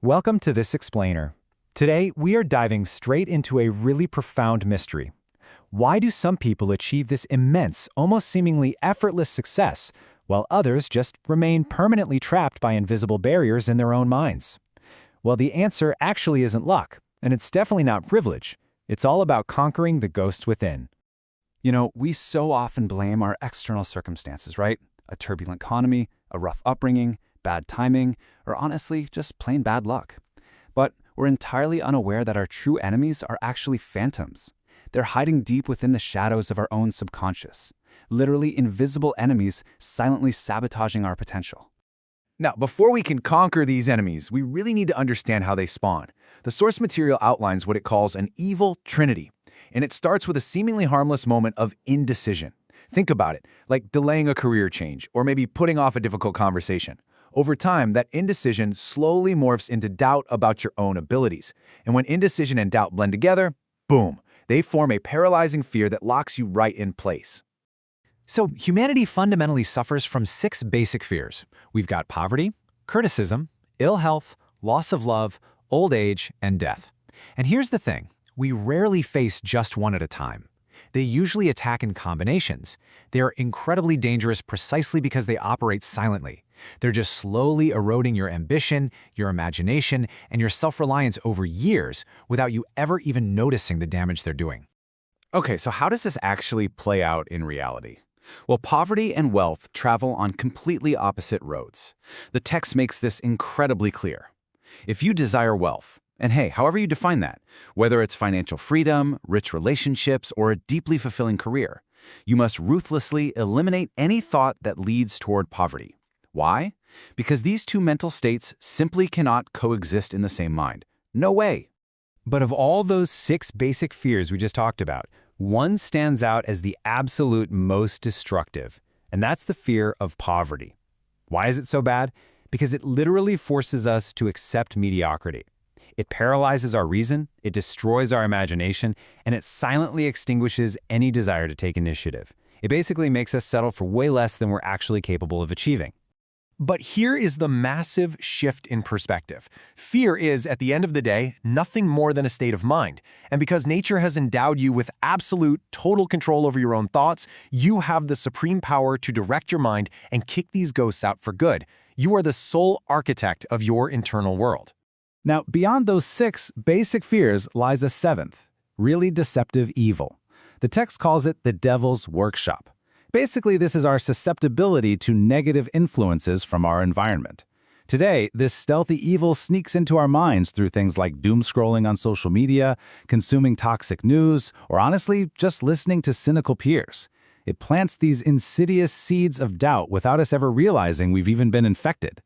Welcome to This Explainer. Today, we are diving straight into a really profound mystery. Why do some people achieve this immense, almost seemingly effortless success, while others just remain permanently trapped by invisible barriers in their own minds? Well, the answer actually isn't luck, and it's definitely not privilege. It's all about conquering the ghosts within. We so often blame our external circumstances, right? A turbulent economy, a rough upbringing, bad timing, or honestly, just plain bad luck. But we're entirely unaware that our true enemies are actually phantoms. They're hiding deep within the shadows of our own subconscious, literally invisible enemies silently sabotaging our potential. Now, before we can conquer these enemies, we really need to understand how they spawn. The source material outlines what it calls an evil trinity, and it starts with a seemingly harmless moment of indecision. Think about it, like delaying a career change or maybe putting off a difficult conversation. Over time, that indecision slowly morphs into doubt about your own abilities. And when indecision and doubt blend together, boom, they form a paralyzing fear that locks you right in place. So, humanity fundamentally suffers from 6 basic fears. We've got poverty, criticism, ill health, loss of love, old age, and death. And here's the thing, we rarely face just one at a time. They usually attack in combinations. They are incredibly dangerous precisely because they operate silently. They're just slowly eroding your ambition, your imagination, and your self-reliance over years without you ever even noticing the damage they're doing. Okay, so how does this actually play out in reality? Well, poverty and wealth travel on completely opposite roads. The text makes this incredibly clear. If you desire wealth, and hey, however you define that, whether it's financial freedom, rich relationships, or a deeply fulfilling career, you must ruthlessly eliminate any thought that leads toward poverty. Why? Because these two mental states simply cannot coexist in the same mind. No way. But of all those 6 basic fears we just talked about, one stands out as the absolute most destructive, and that's the fear of poverty. Why is it so bad? Because it literally forces us to accept mediocrity. It paralyzes our reason, it destroys our imagination, and it silently extinguishes any desire to take initiative. It basically makes us settle for way less than we're actually capable of achieving. But here is the massive shift in perspective. Fear is, at the end of the day, nothing more than a state of mind. And because nature has endowed you with absolute, total control over your own thoughts, you have the supreme power to direct your mind and kick these ghosts out for good. You are the sole architect of your internal world. Now, beyond those 6 basic fears lies a 7th, really deceptive evil. The text calls it the devil's workshop. Basically, this is our susceptibility to negative influences from our environment. Today, this stealthy evil sneaks into our minds through things like doom scrolling on social media, consuming toxic news, or honestly, just listening to cynical peers. It plants these insidious seeds of doubt without us ever realizing we've even been infected.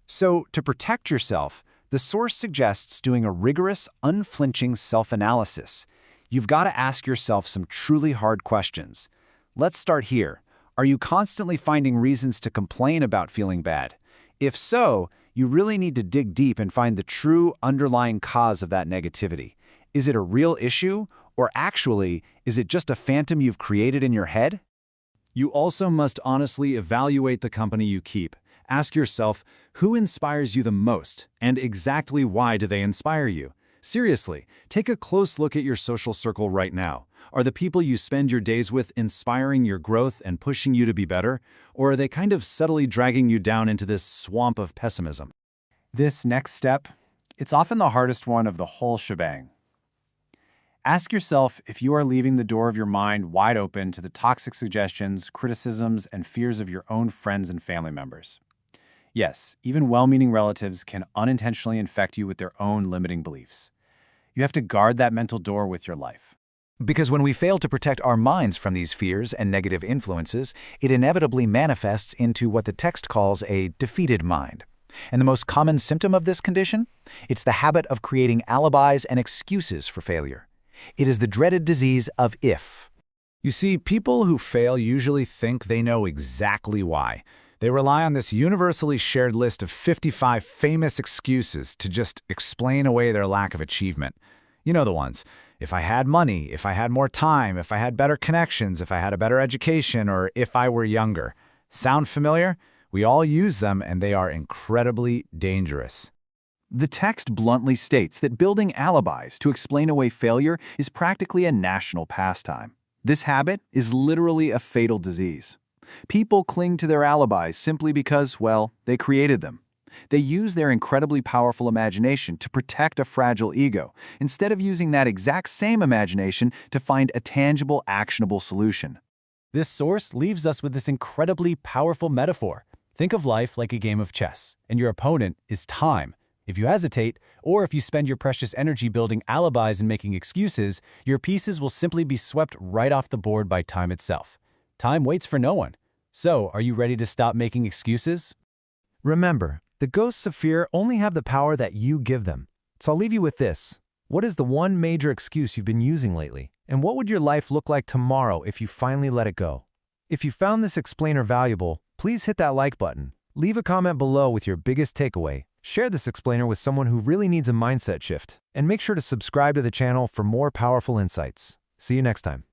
So, to protect yourself, the source suggests doing a rigorous, unflinching self-analysis. You've got to ask yourself some truly hard questions. Let's start here. Are you constantly finding reasons to complain about feeling bad? If so, you really need to dig deep and find the true underlying cause of that negativity. Is it a real issue, or actually, is it just a phantom you've created in your head? You also must honestly evaluate the company you keep. Ask yourself, who inspires you the most, and exactly why do they inspire you? Seriously, take a close look at your social circle right now. Are the people you spend your days with inspiring your growth and pushing you to be better, or are they kind of subtly dragging you down into this swamp of pessimism? This next step, it's often the hardest one of the whole shebang. Ask yourself if you are leaving the door of your mind wide open to the toxic suggestions, criticisms, and fears of your own friends and family members. Yes, even well-meaning relatives can unintentionally infect you with their own limiting beliefs. You have to guard that mental door with your life. Because when we fail to protect our minds from these fears and negative influences, it inevitably manifests into what the text calls a defeated mind. And the most common symptom of this condition? It's the habit of creating alibis and excuses for failure. It is the dreaded disease of if. You see, people who fail usually think they know exactly why. They rely on this universally shared list of 55 famous excuses to just explain away their lack of achievement. You know the ones. If I had money, if I had more time, if I had better connections, if I had a better education, or if I were younger. Sound familiar? We all use them, and they are incredibly dangerous. The text bluntly states that building alibis to explain away failure is practically a national pastime. This habit is literally a fatal disease. People cling to their alibis simply because, well, they created them. They use their incredibly powerful imagination to protect a fragile ego, instead of using that exact same imagination to find a tangible, actionable solution. This source leaves us with this incredibly powerful metaphor. Think of life like a game of chess, and your opponent is time. If you hesitate, or if you spend your precious energy building alibis and making excuses, your pieces will simply be swept right off the board by time itself. Time waits for no one. So, are you ready to stop making excuses? Remember, the ghosts of fear only have the power that you give them. So I'll leave you with this. What is the one major excuse you've been using lately? And what would your life look like tomorrow if you finally let it go? If you found this explainer valuable, please hit that like button. Leave a comment below with your biggest takeaway. Share this explainer with someone who really needs a mindset shift. And make sure to subscribe to the channel for more powerful insights. See you next time.